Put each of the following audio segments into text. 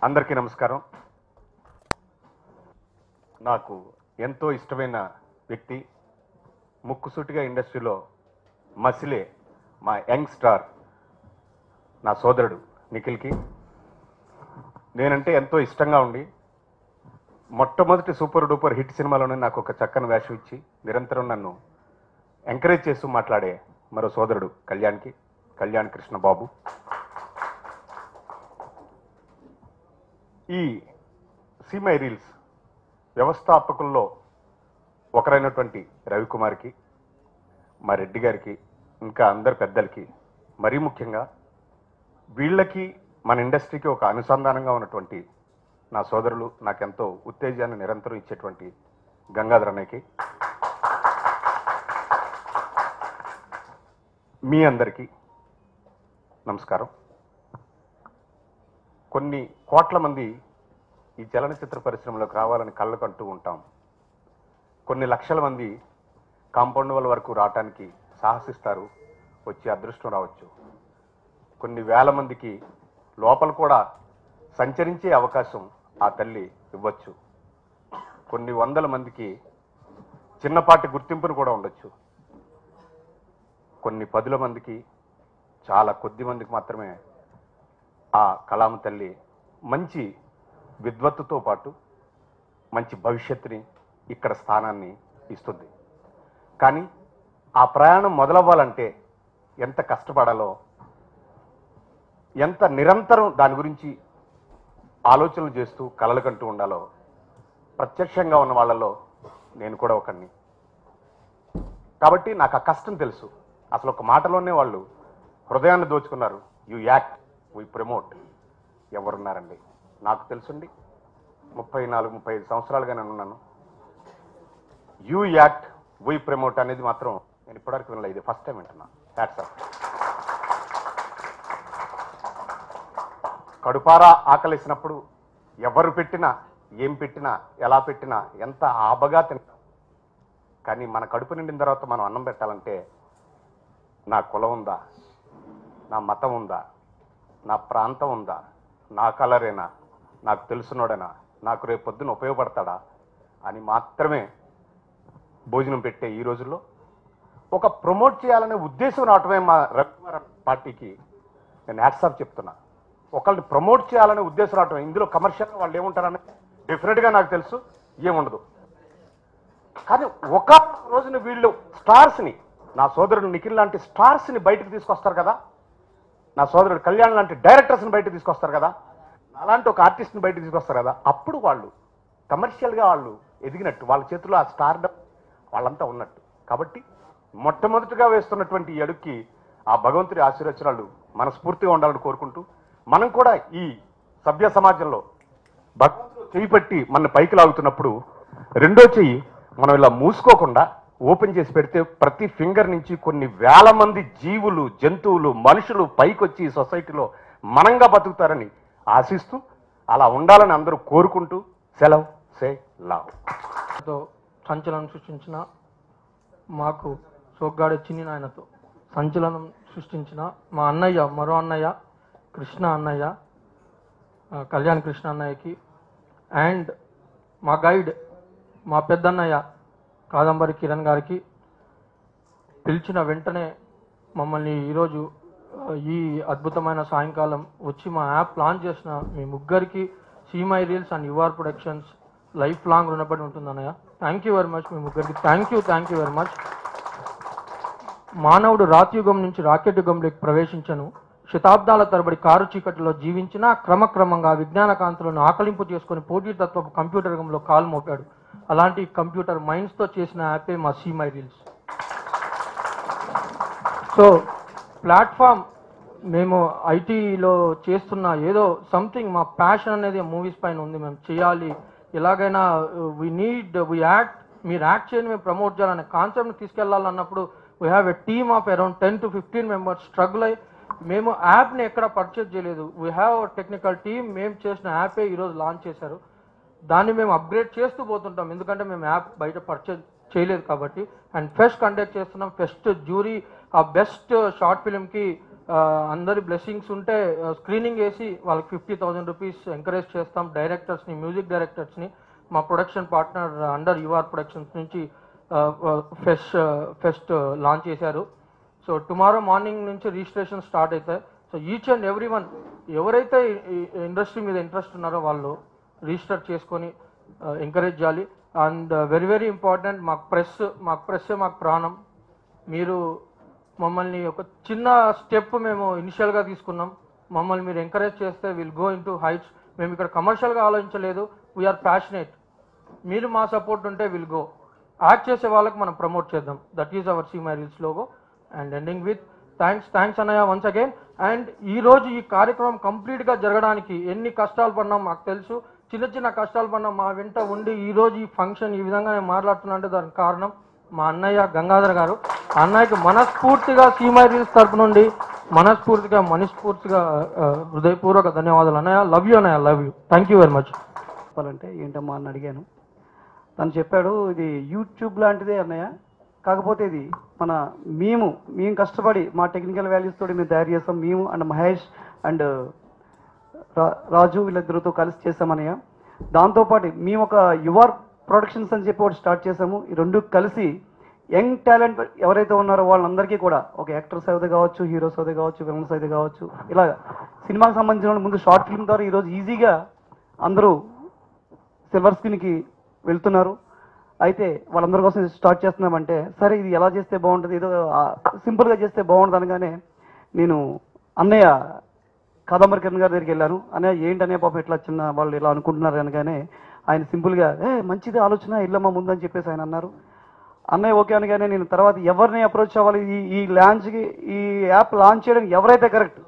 అందరికీ నమస్కారం. నాకు ఎంతో ఇష్టమైన వ్యక్తి, ముక్కుసూటిగా ఇండస్ట్రీలో మసిలే మా యంగ్ స్టార్ నా సోదరుడు నిఖిల్కి నేనంటే ఎంతో ఇష్టంగా ఉండి మొట్టమొదటి సూపర్ డూపర్ హిట్ సినిమాలోనే నాకు ఒక చక్కని వేషం ఇచ్చి నిరంతరం నన్ను ఎంకరేజ్ చేస్తూ మాట్లాడే మరో సోదరుడు కళ్యాణ్ కృష్ణ బాబు. ఈ సీ మై రీల్స్ వ్యవస్థాపకుల్లో ఒకరైనటువంటి రవికుమార్కి, మా రెడ్డి గారికి, ఇంకా అందరి పెద్దలకి, మరీ ముఖ్యంగా వీళ్ళకి మన ఇండస్ట్రీకి ఒక అనుసంధానంగా ఉన్నటువంటి నా సోదరులు, నాకెంతో ఉత్తేజాన్ని నిరంతరం ఇచ్చేటువంటి గంగాధర్ అన్నయ్యకి, మీ అందరికీ నమస్కారం. కొన్ని కోట్ల మంది ఈ చలనచిత్ర పరిశ్రమలోకి రావాలని కళ్ళకంటూ ఉంటాం. కొన్ని లక్షల మంది కాంపౌండ్ వాళ్ళ వరకు రావటానికి సాహసిస్తారు, వచ్చి అదృష్టం రావచ్చు. కొన్ని వేల మందికి లోపల కూడా సంచరించే అవకాశం ఆ తల్లి ఇవ్వచ్చు. కొన్ని వందల మందికి చిన్నపాటి గుర్తింపును కూడా ఉండొచ్చు. కొన్ని పదుల మందికి, చాలా కొద్ది మందికి మాత్రమే ఆ కళామ తల్లి మంచి విద్వత్తుతో పాటు మంచి భవిష్యత్తుని, ఇక్కడ స్థానాన్ని ఇస్తుంది. కానీ ఆ ప్రయాణం మొదలవ్వాలంటే ఎంత కష్టపడాలో, ఎంత నిరంతరం దాని గురించి ఆలోచనలు చేస్తూ కలలు కంటూ ఉండాలో ప్రత్యక్షంగా ఉన్న వాళ్ళలో నేను కూడా ఒకరిని. కాబట్టి నాకు ఆ కష్టం తెలుసు. అసలు ఒక మాటలోనే వాళ్ళు హృదయాన్ని దోచుకున్నారు. You act, we promote. ఎవరున్నారండి? నాకు తెలుసుండి 34-35 సంవత్సరాలుగా నేను ఉన్నాను. యూ యాక్ట్, వి ప్రమోట్ అనేది మాత్రం నేను ఇప్పటివరకు వినలేదు. ఇది ఫస్ట్ టైం వింటున్నా. Hats off. కడుపారా ఆకలిసినప్పుడు ఎవరు పెట్టినా, ఏం పెట్టినా, ఎలా పెట్టినా, ఎంత ఆబగా తింటాం. కానీ మన కడుపు నిండిన తర్వాత మనం అన్నం పెట్టాలంటే నా కులం ఉందా, నా మతం ఉందా, నా ప్రాంతం ఉందా, నా కలరేనా, నాకు తెలుసునోడేనా, నాకు రేపు పొద్దున ఉపయోగపడతాడా అని మాత్రమే భోజనం పెట్టే ఈ రోజుల్లో ఒక ప్రమోట్ చేయాలనే ఉద్దేశం రావటమే మా రవికుమార్ పార్టీకి నేను హ్యాట్స్ ఆఫ్ చెప్తున్నా. ఒకళ్ళని ప్రమోట్ చేయాలనే ఉద్దేశం రావటం. ఇందులో కమర్షియల్గా వాళ్ళు ఏముంటారని డెఫినెట్గా నాకు తెలుసు, ఏముండదు. కానీ ఒక రోజున వీళ్ళు స్టార్స్ని, నా సోదరుడు నిఖిల్ లాంటి స్టార్స్ని బయటకు తీసుకొస్తారు కదా, నా సోదరుడు కళ్యాణ్ లాంటి డైరెక్టర్స్ని బయటకు తీసుకొస్తారు కదా, అలాంటి ఒక ఆర్టిస్ట్ని బయటకు తీసుకొస్తారు కదా, అప్పుడు వాళ్ళు కమర్షియల్గా వాళ్ళు ఎదిగినట్టు, వాళ్ళ చేతిలో ఆ స్టార్డమ్ వాళ్ళంతా ఉన్నట్టు. కాబట్టి మొట్టమొదటిగా వేస్తున్నటువంటి ఈ అడుగుకి ఆ భగవంతుడి ఆశీర్వచనాలు మనస్ఫూర్తిగా ఉండాలని కోరుకుంటూ, మనం కూడా ఈ సభ్య సమాజంలో భగవంతుడు చెయ్యి పట్టి మన పైకి లాగుతున్నప్పుడు రెండో చెయ్యి మనం ఇలా మూసుకోకుండా ఓపెన్ చేసి పెడితే ప్రతి ఫింగర్ నుంచి కొన్ని వేల మంది జీవులు, జంతువులు, మనుషులు పైకొచ్చి ఈ సొసైటీలో మనంగా బతుకుతారని ఆశిస్తూ, అలా ఉండాలని అందరూ కోరుకుంటూ సెలవు. Say love. సంచలనం సృష్టించిన మాకు సోగ్గాడే చిన్ని నాయనతో సంచలనం సృష్టించిన మా అన్నయ్య, మరో అన్నయ్య కృష్ణ అన్నయ్య, కళ్యాణ్ కృష్ణ అన్నయ్యకి, అండ్ మా గైడ్ మా పెద్దన్నయ్య కాదంబరి కిరణ్ గారికి, పిలిచిన వెంటనే మమ్మల్ని ఈరోజు ఈ అద్భుతమైన సాయంకాలం వచ్చి మా యాప్ లాంచ్ చేసిన మీ ముగ్గురికి, See My Reels and your productions life long రుణపడి ఉంటుంది అన్నయ్య. Thank you very much. మీ ముగ్గురికి థ్యాంక్ యూ వెరీ మచ్. మానవుడు రాతియుగం నుంచి రాకెట్ యుగంలోకి ప్రవేశించను, శతాబ్దాల తరబడి కారు చీకటిలో జీవించిన క్రమక్రమంగా విజ్ఞాన కాంతులను ఆకలింపు చేసుకుని పోటీతత్వపు కంప్యూటర్ యుగంలో కాలు మోపాడు. అలాంటి కంప్యూటర్ మైండ్స్తో చేసిన యాపే మా See My Reels. So platform మేము ఐటీలో చేస్తున్న ఏదో సంథింగ్ మా ప్యాషన్ అనేది మూవీస్ పైన ఉంది. మేము చేయాలి, ఎలాగైనా వీ యాక్ట్, మీరు యాక్ట్ చేయండి, మేము ప్రమోట్ చేయాలనే కాన్సెప్ట్ని తీసుకెళ్లాలన్నప్పుడు we have a team of around 10 to 15 members struggle అయ్యి మేము యాప్ని ఎక్కడ పర్చేజ్ చేయలేదు. We have technical team. మేము చేసిన యాపే ఈరోజు లాంచ్ చేశారు. దాన్ని మేము అప్గ్రేడ్ చేస్తూ పోతుంటాం, ఎందుకంటే మేము యాప్ బయట పర్చేజ్ చేయలేదు కాబట్టి. అండ్ ఫెస్ట్ కండక్ట్ చేస్తున్నాం. ఫెస్ట్ జ్యూరీ ఆ బెస్ట్ షార్ట్ ఫిల్మ్కి అందరి బ్లెస్సింగ్స్ ఉంటే స్క్రీనింగ్ వేసి వాళ్ళకి 50,000 రూపీస్ ఎంకరేజ్ చేస్తాం. డైరెక్టర్స్ని, మ్యూజిక్ డైరెక్టర్స్ని మా production partner under you are productions నుంచి ఫెస్ట్ లాంచ్ చేశారు. సో టుమారో మార్నింగ్ నుంచి రిజిస్ట్రేషన్ స్టార్ట్ అవుతాయి. So each and every one ఎవరైతే ఇండస్ట్రీ మీద ఇంట్రెస్ట్ ఉన్నారో వాళ్ళు రిజిస్టర్ చేసుకొని ఎంకరేజ్ చేయాలి. అండ్ వెరీ వెరీ ఇంపార్టెంట్, మాకు ప్రెస్సే మాకు ప్రాణం. మీరు మమ్మల్ని ఒక చిన్న స్టెప్ మేము ఇనిషియల్గా తీసుకున్నాం. మమ్మల్ని మీరు ఎంకరేజ్ చేస్తే will go in to heights. మేము ఇక్కడ కమర్షియల్గా ఆలోచించలేదు, వీఆర్ ప్యాషనేట్. మీరు మా సపోర్ట్ ఉంటే విల్ గో. యాక్ట్ చేసే వాళ్ళకి మనం ప్రమోట్ చేద్దాం. That is our See My Reels logo. And ending with thanks అన్నయ్య వన్స్ అగైన్. అండ్ ఈరోజు ఈ కార్యక్రమం కంప్లీట్గా జరగడానికి ఎన్ని కష్టాలు పడినాం మాకు తెలుసు. చిన్న కష్టాలు పడినాం. మా వెంట ఉండి ఈరోజు ఈ ఫంక్షన్ ఈ విధంగా నేను మాట్లాడుతున్నా అంటే దానికి కారణం మా అన్నయ్య గంగాధర్ గారు. అన్నయ్యకి మనస్ఫూర్తిగా సీ మై రీల్స్ తరపు నుండి మనస్ఫూర్తిగా హృదయపూర్వక ధన్యవాదాలు అన్నయ్య. లవ్ యూ అన్నయ్య, love you. Thank you very much. చెప్పాలంటే ఏంటమ్మా అని అడిగాను. తను చెప్పాడు ఇది యూట్యూబ్ లాంటిదే అన్నయ్య, కాకపోతే ఇది మేము కష్టపడి మా టెక్నికల్ వాల్యూస్ తోటి మేము తయారు చేస్తాం. మేము అండ్ మహేష్ అండ్ రాజు వీళ్ళిద్దరితో కలిసి చేస్తామన్నయ్య. దాంతోపాటు మేము ఒక యువర్ ప్రొడక్షన్స్ అని చెప్పి ఒకటి స్టార్ట్ చేసాము. ఈ రెండు కలిసి యంగ్ టాలెంట్ ఎవరైతే ఉన్నారో వాళ్ళందరికీ కూడా ఒక యాక్టర్స్ అయితే కావచ్చు, హీరోస్ అయితే కావచ్చు, విలన్స్ అయితే కావచ్చు, ఇలా సినిమాకి సంబంధించిన ముందు షార్ట్ ఫిల్మ్ ద్వారా ఈరోజు ఈజీగా అందరూ సిల్వర్ స్క్రీన్కి వెళ్తున్నారు. అయితే వాళ్ళందరి కోసం స్టార్ట్ చేస్తున్నామంటే సరే ఇది ఎలా చేస్తే బాగుంటుంది, ఏదో సింపుల్గా చేస్తే బాగుంటుంది అనగానే నేను అన్నయ్య కాదంబరి కిరణ్ గారి దగ్గరికి వెళ్ళాను. అన్నయ్య ఏంటనే పాపం ఇట్లా చిన్న వాళ్ళు ఇలా అనుకుంటున్నారు అనగానే ఆయన సింపుల్గా మంచిది ఆలోచన ఇల్లమ్మా ముందు అని చెప్పేసి ఆయన అన్నారు. అన్నయ్య ఓకే అనగానే నేను తర్వాత ఎవరిని అప్రోచ్ అవ్వాలి, ఈ యాప్ లాంచ్ చేయడానికి ఎవరైతే కరెక్ట్.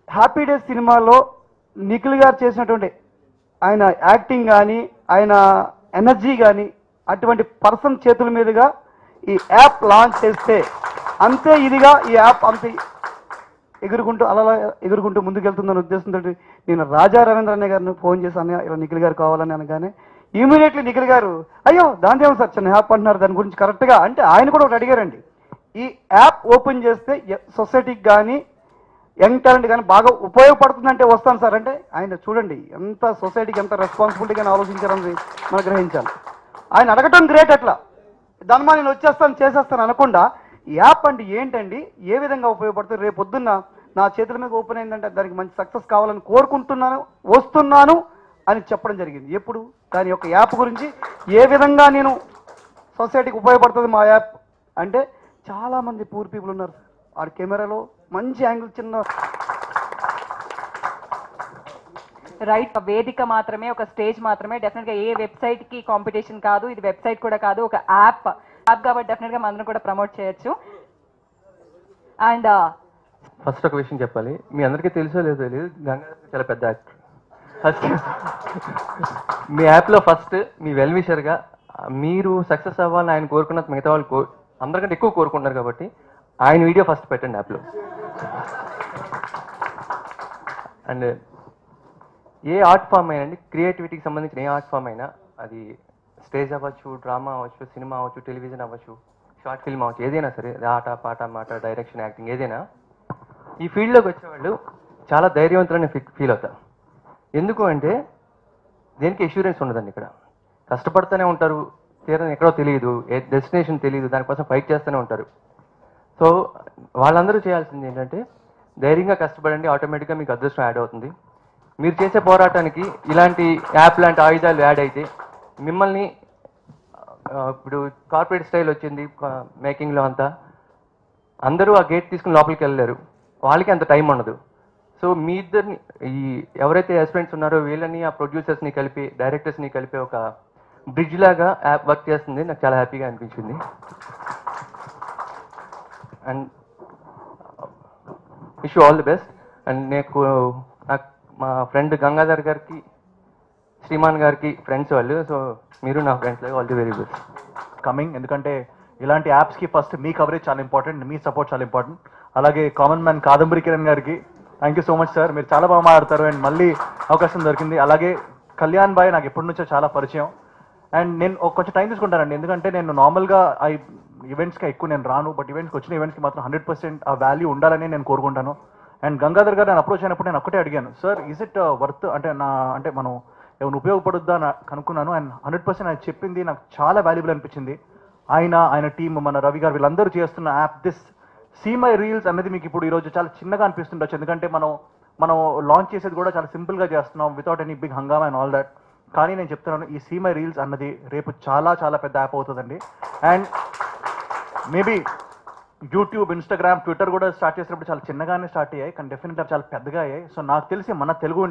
హ్యాపీ డేస్ సినిమాలో నిఖిల్ గారు చేసినటువంటి ఆయన యాక్టింగ్ కానీ ఆయన ఎనర్జీ కానీ అటువంటి పర్సన్ చేతుల మీదుగా ఈ యాప్ లాంచ్ చేస్తే అంతే ఇదిగా ఈ యాప్ అంతే ఎగురుకుంటూ ముందుకెళ్తుందన్న ఉద్దేశంతో నేను రాజా రవీంద్ర అన్నయ్య గారిని ఫోన్ చేసి అన్నయ్య ఇలా నిఖిల్ గారు కావాలని అనగానే ఇమీడియట్లీ నిఖిల్ గారు అయ్యో దాని ఏమో సార్ చిన్న యాప్ అంటున్నారు దాని గురించి కరెక్ట్గా అంటే ఆయన కూడా ఒకటి అడిగారండి. ఈ యాప్ ఓపెన్ చేస్తే సొసైటీకి కానీ యంగ్ టాలెంట్ కానీ బాగా ఉపయోగపడుతుందంటే వస్తాను సార్ అంటే ఆయన చూడండి ఎంత సొసైటీకి ఎంత రెస్పాన్సిబిలిటీగానే ఆలోచించారని మనం గ్రహించాలి. ఆయన అడగటం గ్రేట్. అట్లా దానిమా నేను వచ్చేస్తాను చేసేస్తాను అనకుండా యాప్ అంటే ఏంటండి, ఏ విధంగా ఉపయోగపడుతుంది, రేపు పొద్దున్న నా చేతుల మీద ఓపెన్ అయిందంటే దానికి మంచి సక్సెస్ కావాలని కోరుకుంటున్నాను, వస్తున్నాను అని చెప్పడం జరిగింది. ఎప్పుడు దాని యొక్క యాప్ గురించి ఏ విధంగా నేను సొసైటీకి ఉపయోగపడుతుంది మా యాప్ అంటే చాలామంది పూర్ పీపుల్ ఉన్నారు. ఆ కెమెరాలో మంచి యాంగిల్ చిన్న రైట్ వేదిక మాత్రమే, ఒక స్టేజ్ మాత్రమే. డెఫినెట్గా ఏ వెబ్సైట్కి కాంపిటీషన్ కాదు, ఇది వెబ్సైట్ కూడా కాదు, ఒక యాప్ కాబట్టి డెఫినెట్గా మనందరం కూడా ప్రమోట్ చేయొచ్చు. అండ్ ఫస్ట్ ఒక విషయం చెప్పాలి, మీ అందరికీ తెలుసో లేదో తెలియదు, గంగాధర్ చాలా పెద్ద యాక్టర్. ఫస్ట్ మీ యాప్లో ఫస్ట్ మీ వెల్ విషర్గా మీరు సక్సెస్ అవ్వాలని ఆయన కోరుకున్నది మిగతా వాళ్ళు అందరికంటే ఎక్కువ కోరుకుంటున్నారు కాబట్టి ఆయన వీడియో ఫస్ట్ పెట్టండి యాప్లో. అండ్ ఏ ఆర్ట్ ఫామ్ అయినా అండి, క్రియేటివిటీకి సంబంధించిన ఏ ఆర్ట్ ఫామ్ అయినా, అది స్టేజ్ అవ్వచ్చు, డ్రామా అవ్వచ్చు, సినిమా అవ్వచ్చు, టెలివిజన్ అవ్వచ్చు, షార్ట్ ఫిల్మ్ అవ్వచ్చు, ఏదైనా సరే, ఆట పాట మాట డైరెక్షన్ యాక్టింగ్ ఏదైనా, ఈ ఫీల్డ్లోకి వచ్చేవాళ్ళు చాలా ధైర్యవంతులని ఫీల్ అవుతారు. ఎందుకు అంటే దేనికి ఎష్యూరెన్స్ ఉండదండి. ఇక్కడ కష్టపడుతూనే ఉంటారు, తీరని ఎక్కడో తెలియదు, డెస్టినేషన్ తెలియదు, దానికోసం ఫైట్ చేస్తూనే ఉంటారు. సో వాళ్ళందరూ చేయాల్సింది ఏంటంటే ధైర్యంగా కష్టపడండి, ఆటోమేటిక్గా మీకు అదృష్టం యాడ్ అవుతుంది. మీరు చేసే పోరాటానికి ఇలాంటి యాప్ లాంటి ఆయుధాలు యాడ్ అయితే మిమ్మల్ని ఇప్పుడు కార్పొరేట్ స్టైల్ వచ్చింది మేకింగ్లో అంతా, అందరూ ఆ గేట్ తీసుకుని లోపలికి వెళ్ళలేరు, వాళ్ళకి అంత టైం ఉండదు. సో మీ ఇద్దరిని ఈ ఎవరైతే ఎస్పిరెంట్స్ ఉన్నారో వీళ్ళని ఆ ప్రొడ్యూసర్స్ని కలిపి డైరెక్టర్స్ని కలిపి ఒక బ్రిడ్జ్ లాగా యాప్ వర్క్ చేస్తుంది. నాకు చాలా హ్యాపీగా అనిపించింది. And wish you all the best. And నాకు మా ఫ్రెండ్ గంగాధర్ గారికి, శ్రీమాన్ గారికి ఫ్రెండ్స్ వాళ్ళు, సో మీరు నా ఫ్రెండ్స్ లాగా all the very best coming. ఎందుకంటే ఇలాంటి యాప్స్కి ఫస్ట్ మీ కవరేజ్ చాలా ఇంపార్టెంట్, మీ సపోర్ట్ చాలా ఇంపార్టెంట్. అలాగే కామన్ మ్యాన్ కాదంబరి కిరణ్ గారికి thank you so much sir, మీరు చాలా బాగా మాట్లాడతారు అండ్ మళ్ళీ అవకాశం దొరికింది. అలాగే కళ్యాణ్ బాయ్ నాకు ఎప్పటి నుంచో చాలా పరిచయం అండ్ నేను కొంచెం టైం తీసుకుంటానండి, ఎందుకంటే నేను నార్మల్గా ఈవెంట్స్కి ఎక్కువ నేను రాను, బట్ ఈవెంట్స్కి వచ్చిన ఈవెంట్స్కి మాత్రం 100% ఆ వాల్యూ ఉండాలని నేను కోరుకుంటాను. అండ్ గంగాధర్ గారు నేను అప్రోచ్ అయినప్పుడు నేను ఒక్కటే అడిగాను, సార్ ఈజ్ ఇట్ వర్త్, అంటే మనం ఏమైనా ఉపయోగపడుద్దా అని కనుక్కున్నాను. అండ్ 100% ఆయన చెప్పింది నాకు చాలా వాల్యుబుల్ అనిపించింది. ఆయన టీమ్, మన రవి గారు వీళ్ళందరూ చేస్తున్న app this See My Reels అనేది మీకు ఇప్పుడు ఈరోజు చాలా చిన్నగా అనిపిస్తుండొచ్చు, ఎందుకంటే మనం లాంచ్ చేసేది కూడా చాలా సింపుల్గా చేస్తున్నాం వితౌట్ ఎనీ బిగ్ హంగామా అండ్ ఆల్ దట్. కానీ నేను చెప్తున్నాను, ఈ సీ మై రీల్స్ అన్నది రేపు చాలా చాలా పెద్ద యాప్ అవుతుందండి. And maybe YouTube, Instagram, Twitter కూడా స్టార్ట్ చేసినప్పుడు చాలా చిన్నగానే స్టార్ట్ అయ్యాయి, కానీ డెఫినెట్గా చాలా పెద్దగా అయ్యాయి. సో నాకు తెలిసి మన తెలుగు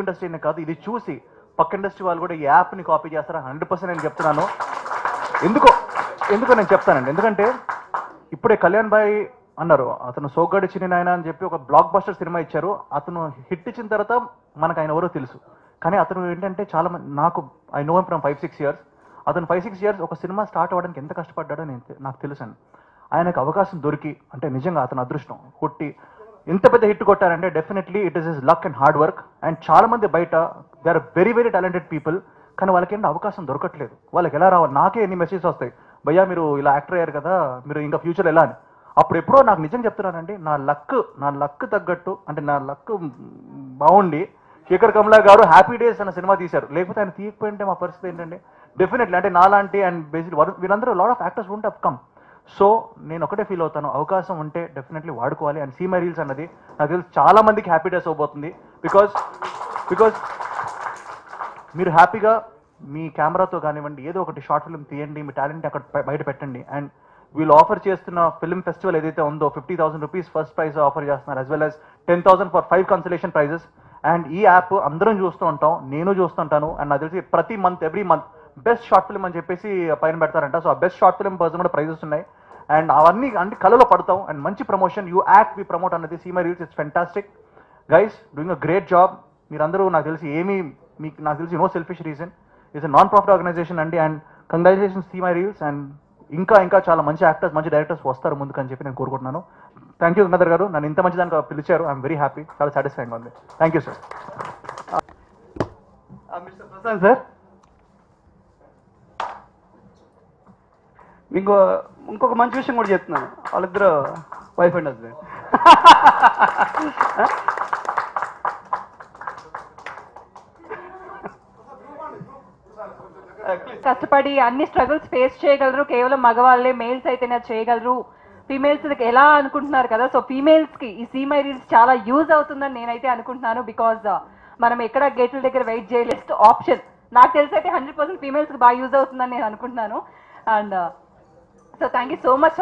ఇండస్ట్రీనే కాదు, ఇది చూసి పక్క ఇండస్ట్రీ వాళ్ళు కూడా ఈ యాప్ని కాపీ చేస్తారని 100% నేను చెప్తున్నాను. ఎందుకో నేను చెప్తానండి, ఎందుకంటే ఇప్పుడే కళ్యాణ్ బాయ్ అన్నారు, అతను సోగ్గాడి చిన్ని నాయన అని చెప్పి ఒక బ్లాక్ బస్టర్ సినిమా ఇచ్చారు. అతను హిట్ ఇచ్చిన తర్వాత మనకు ఆయన ఎవరో తెలుసు, కానీ అతను ఏంటంటే చాలా మంది, ఐ నో ఫ్రమ్ 5-6 years, అతను 5-6 years ఒక సినిమా స్టార్ట్ అవ్వడానికి ఎంత కష్టపడ్డాడో నాకు తెలుసు అండి. ఆయనకు అవకాశం దొరికి అంటే నిజంగా అతను అదృష్టం కొట్టి ఎంత పెద్ద హిట్ కొట్టారంటే definitely it is his luck and hard work. And చాలా మంది బయట they are very very talented people, కానీ వాళ్ళకి ఏంటో అవకాశం దొరకట్లేదు. వాళ్ళకి ఎలా రావాలి, నాకే ఎన్ని మెసేజెస్ వస్తాయి, భయ్యా మీరు ఇలా యాక్టర్ అయ్యారు కదా, మీరు ఇంకా ఫ్యూచర్ ఎలా అని. అప్పుడు ఎప్పుడో నాకు నిజం చెప్తున్నానండి, నా లక్ తగ్గట్టు, అంటే నా లక్ బాగుండి శేఖర్ కమలా గారు హ్యాపీ డేస్ అన్న సినిమా తీశారు. లేకపోతే ఆయన తీయకపోయింటే మా పరిస్థితి ఏంటంటే డెఫినెట్లీ అంటే నాలాంటి అండ్ బేసిక్ వీళ్ళందరూ lot of actors won't have come. So నేను ఒకటే ఫీల్ అవుతాను, అవకాశం ఉంటే డెఫినెట్లీ వాడుకోవాలి. అండ్ సీ మై రీల్స్ అన్నది నాకు తెలిసి చాలా మందికి హ్యాపీ డేస్ అవబోతుంది. బికాజ్ మీరు హ్యాపీగా మీ కెమెరాతో కానివ్వండి ఏదో ఒకటి షార్ట్ ఫిల్మ్ తీయండి, మీ టాలెంట్ అక్కడ బయట పెట్టండి. అండ్ వీళ్ళు ఆఫర్ చేస్తున్న ఫిల్మ్ ఫెస్టివల్ ఏదైతే ఉందో 50,000 రూపీస్ ఫస్ట్ ప్రైజ్ ఆఫర్ చేస్తున్నారు, as well as 10,000 for 5 consolation prizes. And ఈ యాప్ అందరం చూస్తూ ఉంటాం, నేను చూస్తుంటాను. అండ్ నాకు తెలిసి ప్రతి month every month best short film అని చెప్పేసి పైన పెడతారంట. సో ఆ బెస్ట్ షార్ట్ ఫిల్మ్ పర్సన్ కూడా ప్రైజెస్ ఉన్నాయి. అండ్ అవన్నీ అంటే కళలో పడతాం. అండ్ మంచి promotion, you act we promote అన్నది See My Reels, it's fantastic guys, doing a great job. మీరందరూ నాకు తెలిసి no selfish reason, it's a non profit organisation అండి. And congratulations See My Reels. And ఇంకా చాలా మంచి యాక్టర్స్, మంచి డైరెక్టర్స్ వస్తారు ముందుకు అని చెప్పి నేను కోరుకుంటున్నాను. థ్యాంక్ యూ గంగాధర్ గారు, నన్ను ఇంత మంచి దానికి పిలిచారు. ఐఎమ్ వెరీ హ్యాపీ, చాలా సాటిస్ఫైంగ్ ఉంది. Thank you sir. Mister Prashant sir, మీకు ఇంకొక మంచి విషయం కూడా చెప్తున్నాను, వాళ్ళిద్దరు వైఫ్ అండ్ హస్బెండ్. కష్టపడి అన్ని స్ట్రగుల్స్ ఫేస్ చేయగలరు, కేవలం మగవాళ్ళే, మేల్స్ అయితేనే చేయగలరు, ఫీమేల్స్ ఎలా అనుకుంటున్నారు కదా. సో ఫీమేల్స్ కి ఈ సీ మై రీల్స్ చాలా యూజ్ అవుతుందని నేనైతే అనుకుంటున్నాను. బికాజ్ మనం ఎక్కడ గేట్ల దగ్గర వెయిట్ చేయలేదు, ఆప్షన్ నాకు తెలిసి అయితే 100% ఫీమేల్స్ కి బాగా యూజ్ అవుతుందని నేను అనుకుంటున్నాను. And so thank you so much.